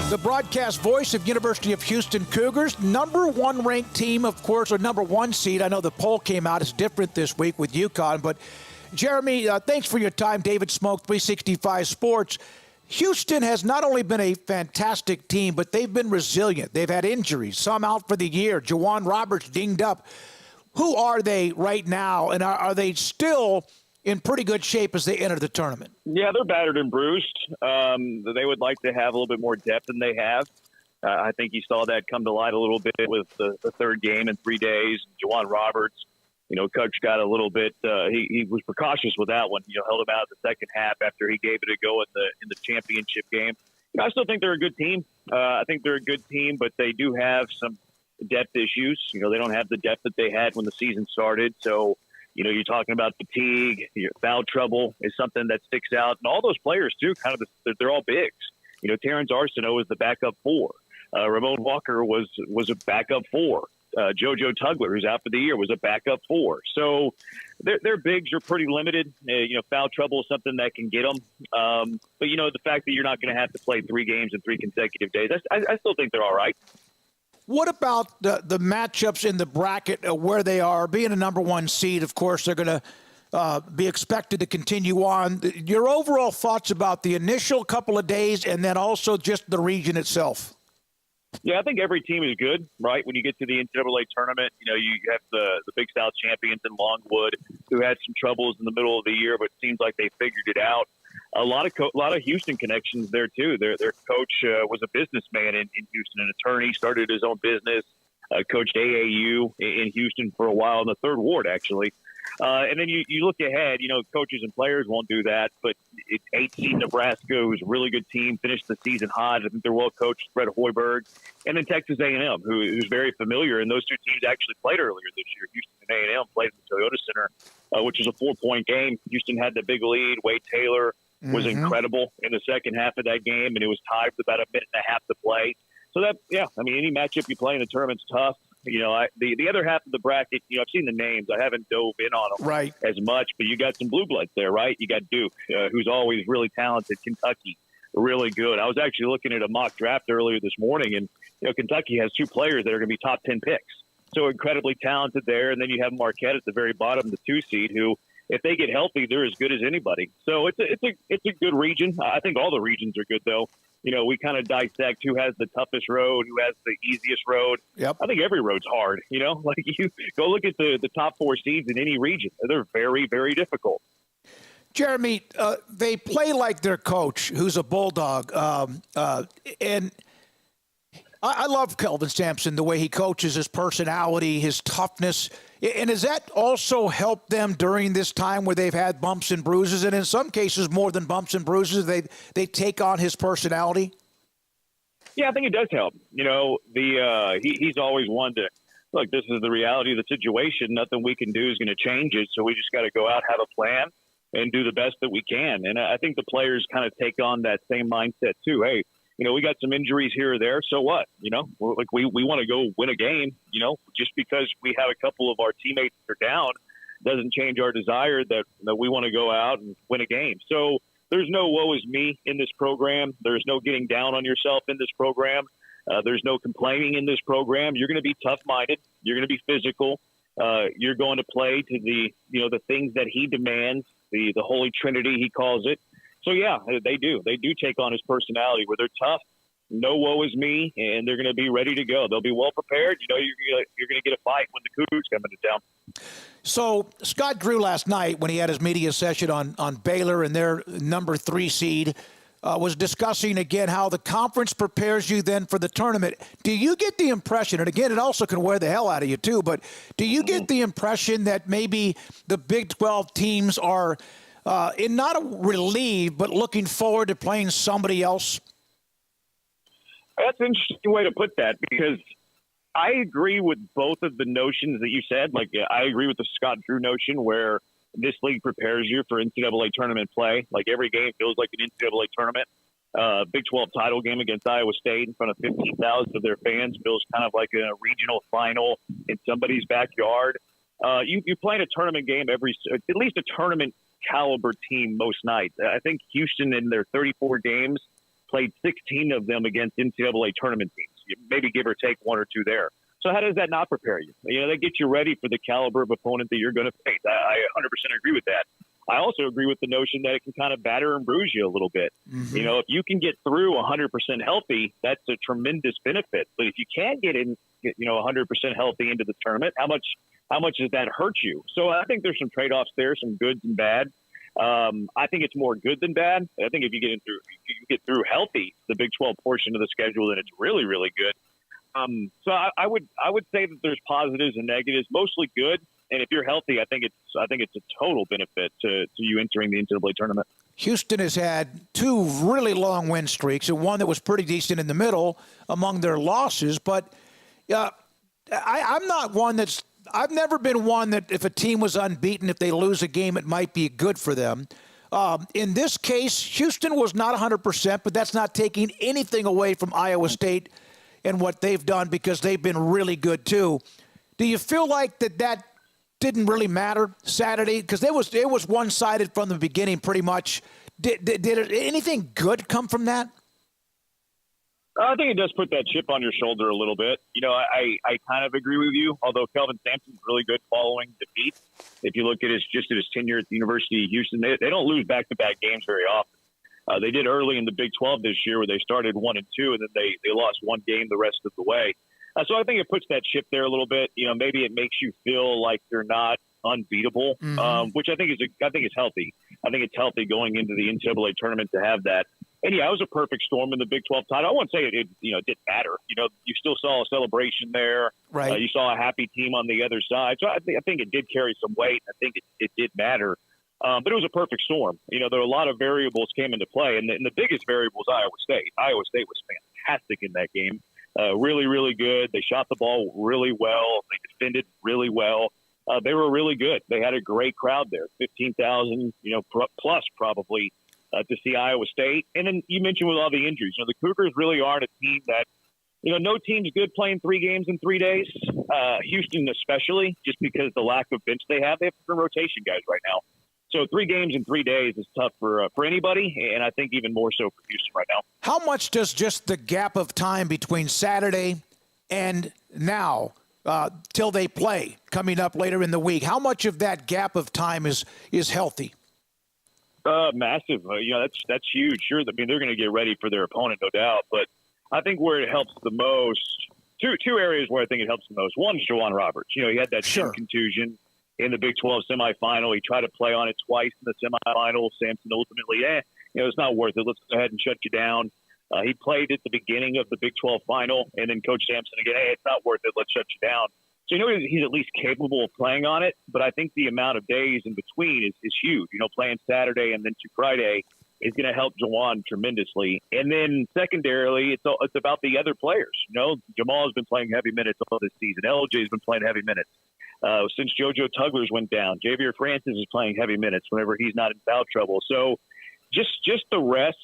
The broadcast voice of University of Houston Cougars, number one ranked team, of course, or number one seed. I know the poll came out. It's different this week with UConn. But, Jeremy, thanks for your time. David Smoak, 365 Sports. Houston has not only been a fantastic team, but they've been resilient. They've had injuries, some out for the year. Juwan Roberts dinged up. Who are they right now, and are they still in pretty good shape as they enter the tournament? Yeah, they're battered and bruised. They would like to have a little bit more depth than they have. I think you saw that come to light a little bit with the third game in 3 days. Juwan Roberts, coach got a little bit. He was precautious with that one. Held him out the second half after he gave it a go in the championship game. I still think they're a good team. I think they're a good team, but they do have some depth issues. They don't have the depth that they had when the season started. So, you're talking about fatigue, foul trouble is something that sticks out. And all those players, too, they're all bigs. Terrence Arsenault is the backup 4. Ramon Walker was a backup 4. JoJo Tugler, who's out for the year, was a backup 4. So their bigs are pretty limited. Foul trouble is something that can get them. But, the fact that you're not going to have to play 3 games in 3 consecutive days, I still think they're all right. What about the matchups in the bracket where they are? Being a number one seed, of course, they're going to be expected to continue on. Your overall thoughts about the initial couple of days and then also just the region itself? Yeah, I think every team is good, right? When you get to the NCAA tournament, you have the Big South champions in Longwood who had some troubles in the middle of the year, but it seems like they figured it out. A lot of Houston connections there too. Their coach was a businessman in Houston, an attorney, started his own business, coached AAU in Houston for a while in the Third Ward, actually. And then you look ahead, coaches and players won't do that, but 8 seed Nebraska, who's a really good team, finished the season hot. I think they're well coached, Fred Hoiberg, and then Texas A&M, who's very familiar. And those 2 teams actually played earlier this year. Houston and A&M played in the Toyota Center, which was a 4-point game. Houston had the big lead. Wade Taylor was incredible in the second half of that game, and it was tied with about a minute and a half to play. So any matchup you play in the tournament's tough. The other half of the bracket, I've seen the names. I haven't dove in on them as much, but you got some blue bloods there, right? You got Duke, who's always really talented. Kentucky, really good. I was actually looking at a mock draft earlier this morning, and Kentucky has 2 players that are going to be top 10 picks. So incredibly talented there. And then you have Marquette at the very bottom, the 2 seed, who, if they get healthy, they're as good as anybody. So it's a good region. I think all the regions are good, though. We kind of dissect who has the toughest road, who has the easiest road. Yep. I think every road's hard. Like you go look at the top 4 seeds in any region. They're very, very difficult. Jeremy, they play like their coach, who's a bulldog. And I love Kelvin Sampson, the way he coaches, his personality, his toughness. And has that also helped them during this time where they've had bumps and bruises? And in some cases, more than bumps and bruises, they take on his personality? Yeah, I think it does help. He's always one to, look, this is the reality of the situation. Nothing we can do is going to change it. So we just got to go out, have a plan, and do the best that we can. And I think the players kind of take on that same mindset too. Hey, we got some injuries here or there. So what? We want to go win a game. Just because we have a couple of our teammates that are down doesn't change our desire that we want to go out and win a game. So there's no woe is me in this program. There's no getting down on yourself in this program. There's no complaining in this program. You're going to be tough-minded. You're going to be physical. You're going to play to the things that he demands, the Holy Trinity, he calls it. So, yeah, they do. They do take on his personality where they're tough, no woe is me, and they're going to be ready to go. They'll be well prepared. You're going to get a fight when the Cougars come into town. So Scott Drew last night, when he had his media session on Baylor and their number 3 seed, was discussing again how the conference prepares you then for the tournament. Do you get the impression, and again, it also can wear the hell out of you too, but do you get the impression that maybe the Big 12 teams are in not a relieved, but looking forward to playing somebody else? That's an interesting way to put that, because I agree with both of the notions that you said. Like, I agree with the Scott Drew notion where this league prepares you for NCAA tournament play. Like, every game feels like an NCAA tournament. Big 12 title game against Iowa State in front of 15,000 of their fans feels kind of like a regional final in somebody's backyard. You play in a tournament game at least a tournament caliber team most nights. I think Houston in their 34 games played 16 of them against NCAA tournament teams, maybe give or take one or two there. So how does that not prepare you? You know, they get you ready for the caliber of opponent that you're going to face. I 100% agree with that. I also agree with the notion that it can kind of batter and bruise you a little bit. Mm-hmm. You know, if you can get through 100% healthy, that's a tremendous benefit. But if you can't get in, 100% healthy into the tournament, how much does that hurt you? So I think there's some trade-offs there, some goods and bad. I think it's more good than bad. I think if you get through healthy, the Big 12 portion of the schedule, then it's really, really good. So I would say that there's positives and negatives, mostly good. And if you're healthy, I think it's a total benefit to you entering the NCAA tournament. Houston has had two really long win streaks, and one that was pretty decent in the middle among their losses. But I'm not one that's – I've never been one that if a team was unbeaten, if they lose a game, it might be good for them. In this case, Houston was not 100%, but that's not taking anything away from Iowa State and what they've done because they've been really good too. Do you feel like that didn't really matter Saturday? Because it was one-sided from the beginning pretty much. Did anything good come from that? I think it does put that chip on your shoulder a little bit. You know, I kind of agree with you, although Kelvin Sampson's really good following defeat. If you look at his tenure at the University of Houston, they don't lose back-to-back games very often. They did early in the Big 12 this year where they started 1-2, and then they lost one game the rest of the way. So I think it puts that chip there a little bit. You know, maybe it makes you feel like they're not unbeatable, which I think is healthy. I think it's healthy going into the NCAA tournament to have that. And yeah, it was a perfect storm in the Big 12 title. I wouldn't say it didn't matter. You know, you still saw a celebration there. Right. You saw a happy team on the other side. So I think it did carry some weight. I think it did matter. But it was a perfect storm. You know, there were a lot of variables came into play, and the biggest variable was Iowa State. Iowa State was fantastic in that game. Really, really good. They shot the ball really well. They defended really well. They were really good. They had a great crowd there, 15,000, plus probably to see Iowa State. And then you mentioned with all the injuries, the Cougars really aren't a team that, no team's good playing 3 games in 3 days. Houston especially, just because the lack of bench they have. They have some rotation guys right now. So 3 games in 3 days is tough for anybody, and I think even more so for Houston right now. How much does just the gap of time between Saturday and now till they play coming up later in the week, how much of that gap of time is healthy? Massive. That's huge. Sure, I mean, they're going to get ready for their opponent, no doubt. But I think where it helps the most, two areas where I think it helps the most. One is Juwan Roberts. He had that shin contusion in the Big 12 semifinal. He tried to play on it twice in the semifinal. Sampson ultimately, it's not worth it. Let's go ahead and shut you down. He played at the beginning of the Big 12 final, and then Coach Sampson again, hey, it's not worth it. Let's shut you down. So he's at least capable of playing on it, but I think the amount of days in between is huge. Playing Saturday and then to Friday is going to help Juwan tremendously. And then secondarily, it's about the other players. Jamal has been playing heavy minutes all this season. LJ has been playing heavy minutes. Since JoJo Tugglers went down, Javier Francis is playing heavy minutes whenever he's not in foul trouble. So just the rest,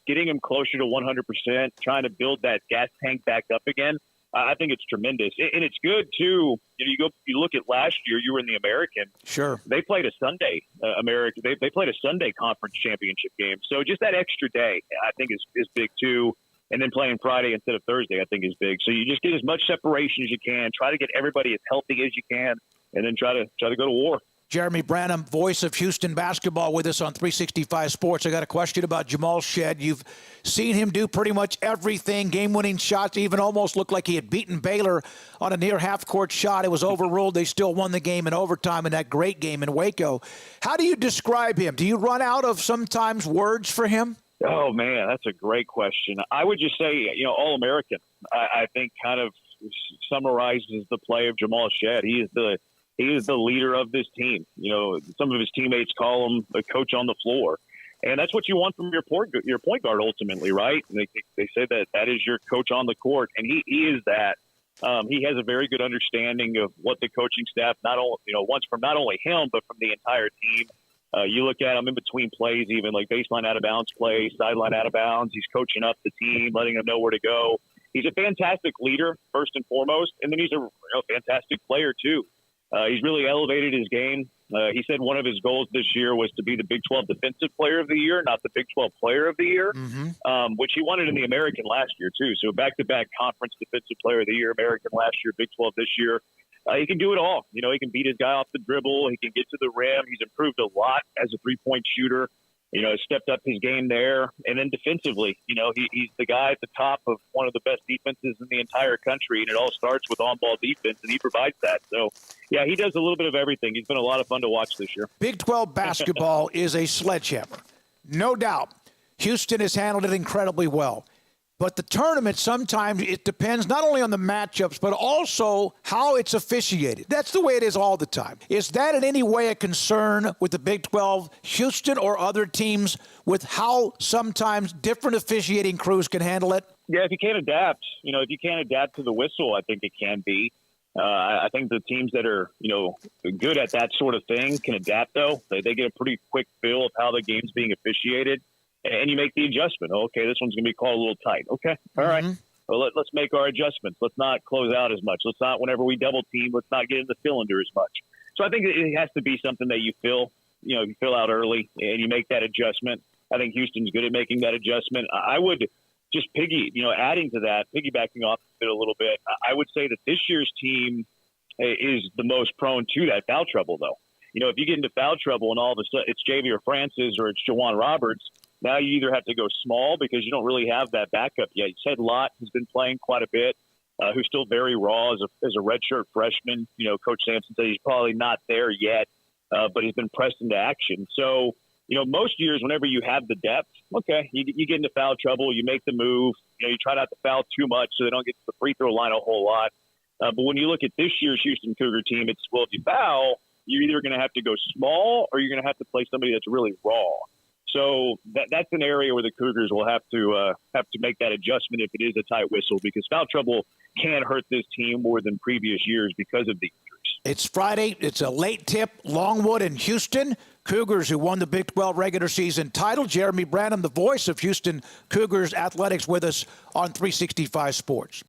getting him closer to 100%, trying to build that gas tank back up again, I think it's tremendous. And it's good, too. You look at last year, you were in the American. Sure. They played a Sunday American. They played a Sunday conference championship game. So just that extra day, I think, is big, too. And then playing Friday instead of Thursday, I think, is big. So you just get as much separation as you can. Try to get everybody as healthy as you can, and then try to go to war. Jeremy Branham, voice of Houston basketball, with us on 365 Sports. I got a question about Jamal Shead. You've seen him do pretty much everything, game-winning shots, even almost looked like he had beaten Baylor on a near half-court shot. It was overruled. They still won the game in overtime in that great game in Waco. How do you describe him? Do you run out of sometimes words for him? Oh, man, that's a great question. I would just say, All-American, I think kind of summarizes the play of Jamal Shead. He is the leader of this team. Some of his teammates call him the coach on the floor. And that's what you want from your point guard ultimately, right? They say that is your coach on the court, and he is that. He has a very good understanding of what the coaching staff wants from not only him, but from the entire team. You look at him in between plays, even like baseline out of bounds play, sideline out of bounds. He's coaching up the team, letting them know where to go. He's a fantastic leader, first and foremost, and then he's a fantastic player, too. He's really elevated his game. He said one of his goals this year was to be the Big 12 Defensive Player of the Year, not the Big 12 Player of the Year, which he wanted in the American last year, too. So back-to-back Conference Defensive Player of the Year, American last year, Big 12 this year. He can do it all. You know, he can beat his guy off the dribble. He can get to the rim. He's improved a lot as a three-point shooter. You know, stepped up his game there. And then defensively, you know, he's the guy at the top of one of the best defenses in the entire country, and it all starts with on-ball defense, and he provides that. So, yeah, he does a little bit of everything. He's been a lot of fun to watch this year. Big 12 basketball is a sledgehammer. No doubt. Houston has handled it incredibly well. But the tournament, sometimes it depends not only on the matchups, but also how it's officiated. That's the way it is all the time. Is that in any way a concern with the Big 12, Houston or other teams, with how sometimes different officiating crews can handle it? Yeah, if you can't adapt, if you can't adapt to the whistle, I think it can be. I think the teams that are, good at that sort of thing can adapt, though. They get a pretty quick feel of how the game's being officiated. And you make the adjustment. Okay, this one's going to be called a little tight. Okay, all right. Well, let's make our adjustments. Let's not close out as much. Let's not, whenever we double team, let's not get in the cylinder as much. So I think it has to be something that you fill out early and you make that adjustment. I think Houston's good at making that adjustment. I would just adding to that, piggybacking off it a little bit, I would say that this year's team is the most prone to that foul trouble, though. If you get into foul trouble and all of a sudden it's Javier Francis or it's Jawan Roberts, now you either have to go small because you don't really have that backup yet. Ted Lott has been playing quite a bit, who's still very raw as a redshirt freshman. Coach Sampson said he's probably not there yet, but he's been pressed into action. So, most years whenever you have the depth, okay, you get into foul trouble, you make the move, you try not to foul too much so they don't get to the free throw line a whole lot. But when you look at this year's Houston Cougar team, it's, well, if you foul, you're either going to have to go small or you're going to have to play somebody that's really raw. So that's an area where the Cougars will have to make that adjustment if it is a tight whistle, because foul trouble can hurt this team more than previous years because of the injuries. It's Friday. It's a late tip. Longwood and Houston. Cougars who won the Big 12 regular season title. Jeremy Branham, the voice of Houston Cougars athletics, with us on 365 Sports.